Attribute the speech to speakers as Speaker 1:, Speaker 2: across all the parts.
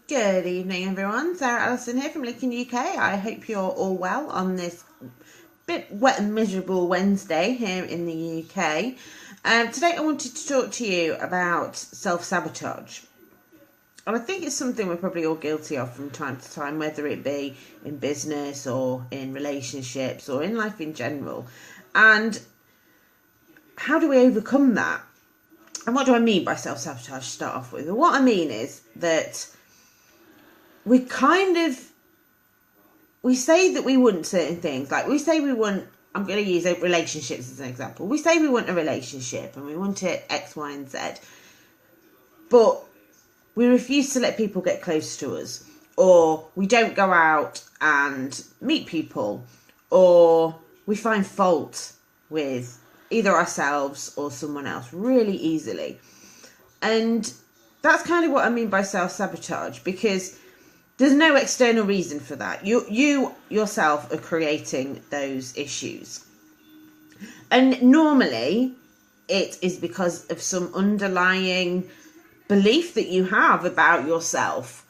Speaker 1: Good evening, everyone. Sarah Allison here from Lincoln, UK. I hope you're all well on this bit wet and miserable Wednesday here in the UK. Today I wanted to talk to you about self-sabotage. And I think it's something we're probably all guilty of from time to time, whether it be in business or in relationships or in life in general. And how do we overcome that? And what do I mean by self-sabotage to start off with? Well, what I mean is that we say that we want certain things. Like we say we want, I'm going to use relationships as an example. We say we want a relationship and we want it X, Y, and Z. But we refuse to let people get close to us. Or we don't go out and meet people. Or we find fault with either ourselves or someone else really easily. And that's kind of what I mean by self-sabotage, because there's no external reason for that. You yourself are creating those issues. And normally it is because of some underlying belief that you have about yourself.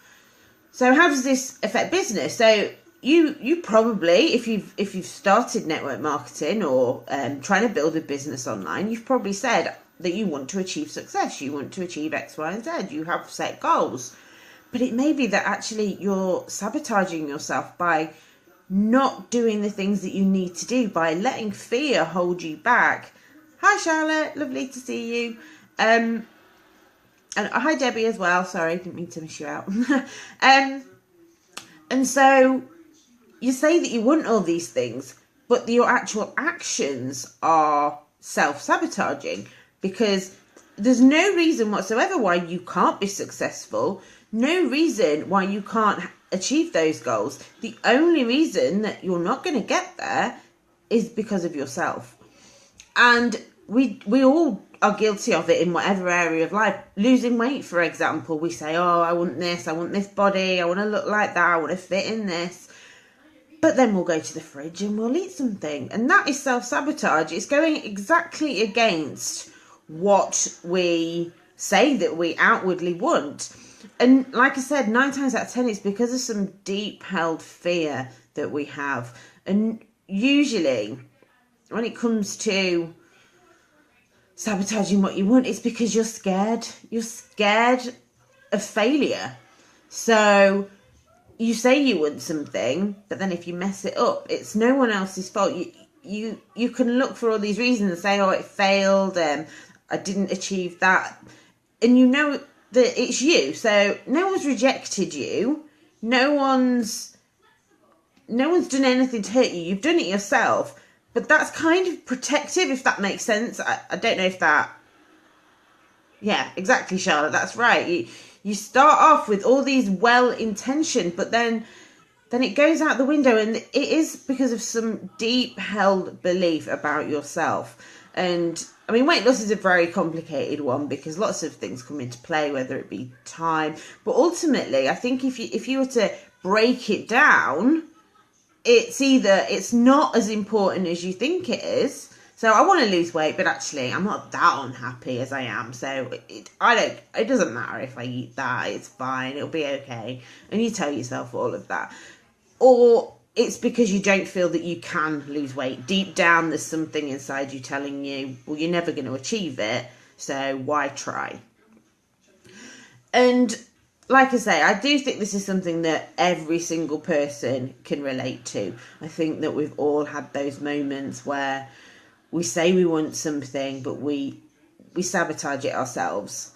Speaker 1: So how does this affect business? So you probably, if you've started network marketing or trying to build a business online, you've probably said that you want to achieve success. You want to achieve X, Y, and Z. You have set goals. But it may be that actually you're sabotaging yourself by not doing the things that you need to do, by letting fear hold you back. Hi, Charlotte. Lovely to see you. And hi, Debbie, as well. Sorry, didn't mean to miss you out. And so you say that you want all these things, but your actual actions are self-sabotaging, because there's no reason whatsoever why you can't be successful. No reason why you can't achieve those goals. The only reason that you're not going to get there is because of yourself. And we all are guilty of it in whatever area of life. Losing weight, for example, we say, oh, I want this body, I want to look like that, I want to fit in this. But then we'll go to the fridge and we'll eat something. And that is self-sabotage. It's going exactly against what we say that we outwardly want. And like I said, 9 times out of 10, it's because of some deep held fear that we have. And usually when it comes to sabotaging what you want, it's because you're scared. You're scared of failure. So you say you want something, but then if you mess it up, it's no one else's fault. You can look for all these reasons and say, oh, it failed, I didn't achieve that. And you know that it's you. So no one's rejected you. No one's done anything to hurt you. You've done it yourself. But that's kind of protective, if that makes sense. I don't know if that... Yeah, exactly, Charlotte. That's right. You start off with all these well-intentioned, but then it goes out the window, and it is because of some deep-held belief about yourself. And I mean, weight loss is a very complicated one because lots of things come into play, whether it be time. But ultimately, I think if you were to break it down, it's not as important as you think it is. So I want to lose weight, but actually I'm not that unhappy as I am. So it doesn't matter if I eat that. It's fine. It'll be okay. And you tell yourself all of that. Or it's because you don't feel that you can lose weight. Deep down, there's something inside you telling you, well, you're never going to achieve it, so why try? And like I say, I do think this is something that every single person can relate to. I think that we've all had those moments where we say we want something, but we sabotage it ourselves.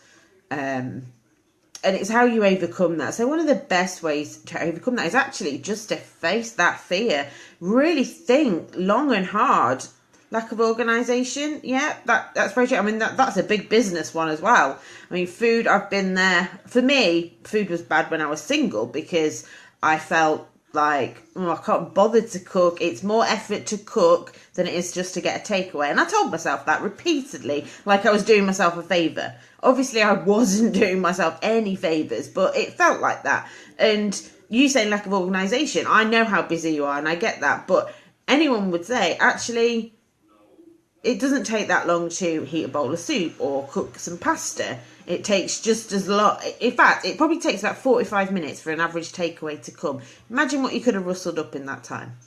Speaker 1: And it's how you overcome that. So one of the best ways to overcome that is actually just to face that fear. Really think long and hard. Lack of organisation. Yeah, that's very true. I mean, that's a big business one as well. I mean, food, I've been there. For me, food was bad when I was single because I felt like, oh, I can't bother to cook. It's more effort to cook than it is just to get a takeaway. And I told myself that repeatedly, like I was doing myself a favour. Obviously, I wasn't doing myself any favours, but it felt like that. And you say lack of organisation. I know how busy you are, and I get that. But anyone would say, actually, it doesn't take that long to heat a bowl of soup or cook some pasta. It takes just as long. In fact, it probably takes about 45 minutes for an average takeaway to come. Imagine what you could have rustled up in that time.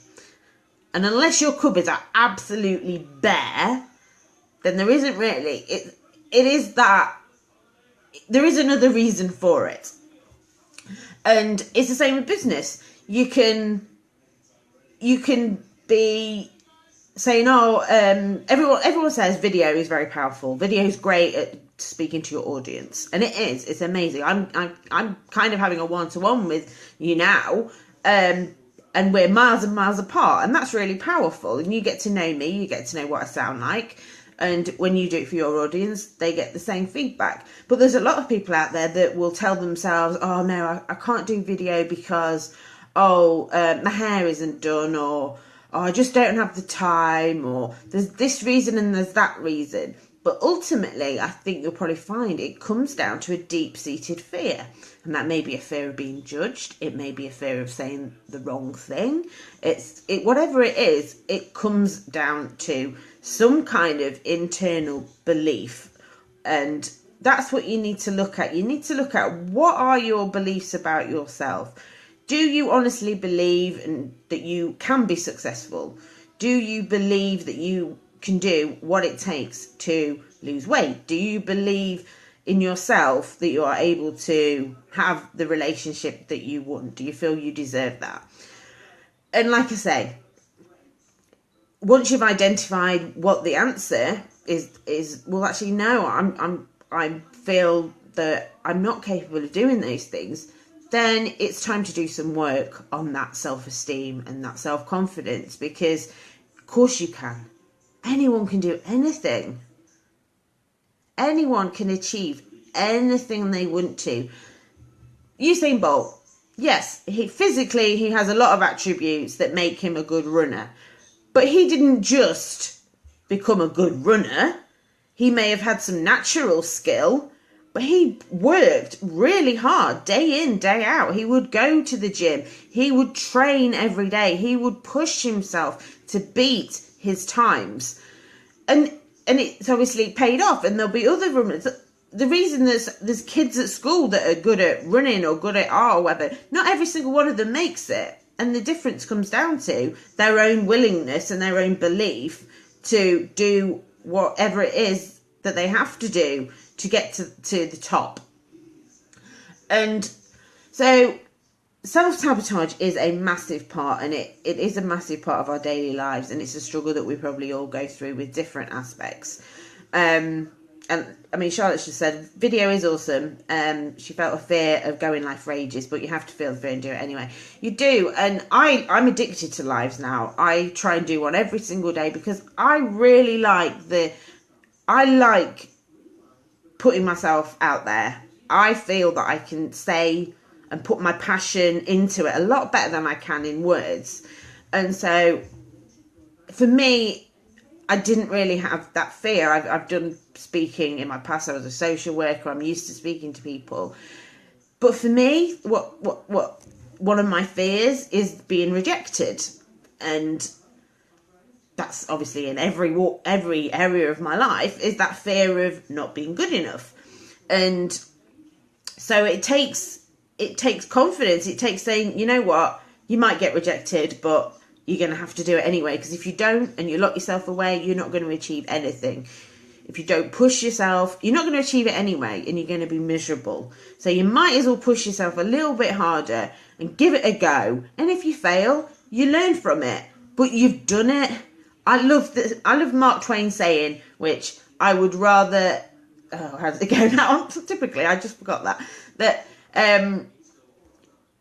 Speaker 1: And unless your cupboards are absolutely bare, then there isn't really. It is that. There is another reason for it. And it's the same with business. You can be saying, everyone says video is very powerful. Video is great at speaking to your audience, and it is. It's amazing. I'm kind of having a one-to-one with you now, and we're miles and miles apart, and that's really powerful. And you get to know me, you get to know what I sound like, and when you do it for your audience, they get the same feedback. But there's a lot of people out there that will tell themselves, oh no, I can't do video because my hair isn't done, or I just don't have the time, or there's this reason and there's that reason. But ultimately, I think you'll probably find it comes down to a deep-seated fear. And that may be a fear of being judged. It may be a fear of saying the wrong thing. Whatever it is, it comes down to some kind of internal belief. And that's what you need to look at. You need to look at, what are your beliefs about yourself? Do you honestly believe that you can be successful? Do you believe that you can do what it takes to lose weight? Do you believe in yourself that you are able to have the relationship that you want? Do you feel you deserve that? And like I say, once you've identified what the answer is, well, actually, no, I feel that I'm not capable of doing those things, then it's time to do some work on that self-esteem and that self-confidence, because of course you can. Anyone can do anything. Anyone can achieve anything they want to. Usain Bolt, yes, he has a lot of attributes that make him a good runner, but he didn't just become a good runner. He may have had some natural skill, but he worked really hard, day in, day out. He would go to the gym. He would train every day. He would push himself to beat his times. And it's obviously paid off. And there'll be other runners. The reason there's kids at school that are good at running or good at art or whatever, not every single one of them makes it. And the difference comes down to their own willingness and their own belief to do whatever it is that they have to do to get to the top. And so self-sabotage is a massive part, and it is a massive part of our daily lives, and it's a struggle that we probably all go through with different aspects. And I mean, Charlotte just said video is awesome. She felt a fear of going live for ages, but you have to feel the fear and do it anyway. You do, and I'm addicted to lives now. I try and do one every single day because I really like putting myself out there. I feel that I can say and put my passion into it a lot better than I can in words. And so for me, I didn't really have that fear. I've done speaking in my past. I was a social worker. I'm used to speaking to people. But for me, what one of my fears is being rejected. And that's obviously in every area of my life, is that fear of not being good enough. And so it takes confidence. It takes saying, you know what, you might get rejected, but you're going to have to do it anyway. Because if you don't and you lock yourself away, you're not going to achieve anything. If you don't push yourself, you're not going to achieve it anyway, and you're going to be miserable. So you might as well push yourself a little bit harder and give it a go. And if you fail, you learn from it, but you've done it. I love Mark Twain saying, which I would rather, how does it go now? Typically, I just forgot that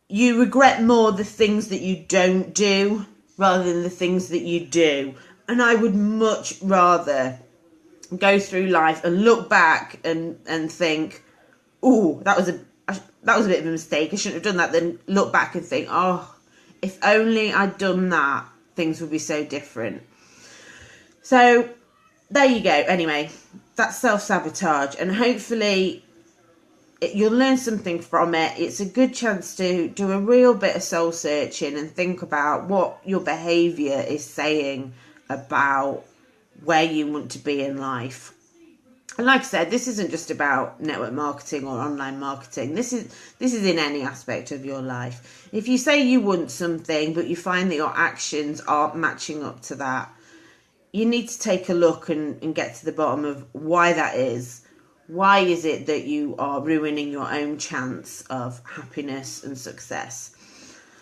Speaker 1: you regret more the things that you don't do rather than the things that you do. And I would much rather go through life and look back and think, oh, that was a bit of a mistake, I shouldn't have done that, than look back and think, oh, if only I'd done that, things would be so different. So there you go. Anyway, that's self-sabotage, and hopefully you'll learn something from it. It's a good chance to do a real bit of soul searching and think about what your behaviour is saying about where you want to be in life. And like I said, this isn't just about network marketing or online marketing. This is in any aspect of your life. If you say you want something, but you find that your actions aren't matching up to that, you need to take a look and get to the bottom of why that is. Why is it that you are ruining your own chance of happiness and success?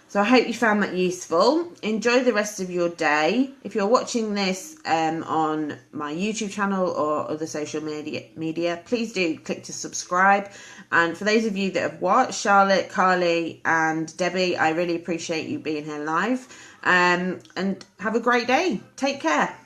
Speaker 1: So I hope you found that useful. Enjoy the rest of your day. If you're watching this on my YouTube channel or other social media, please do click to subscribe. And for those of you that have watched, Charlotte, Carly and Debbie, I really appreciate you being here live. And have a great day. Take care.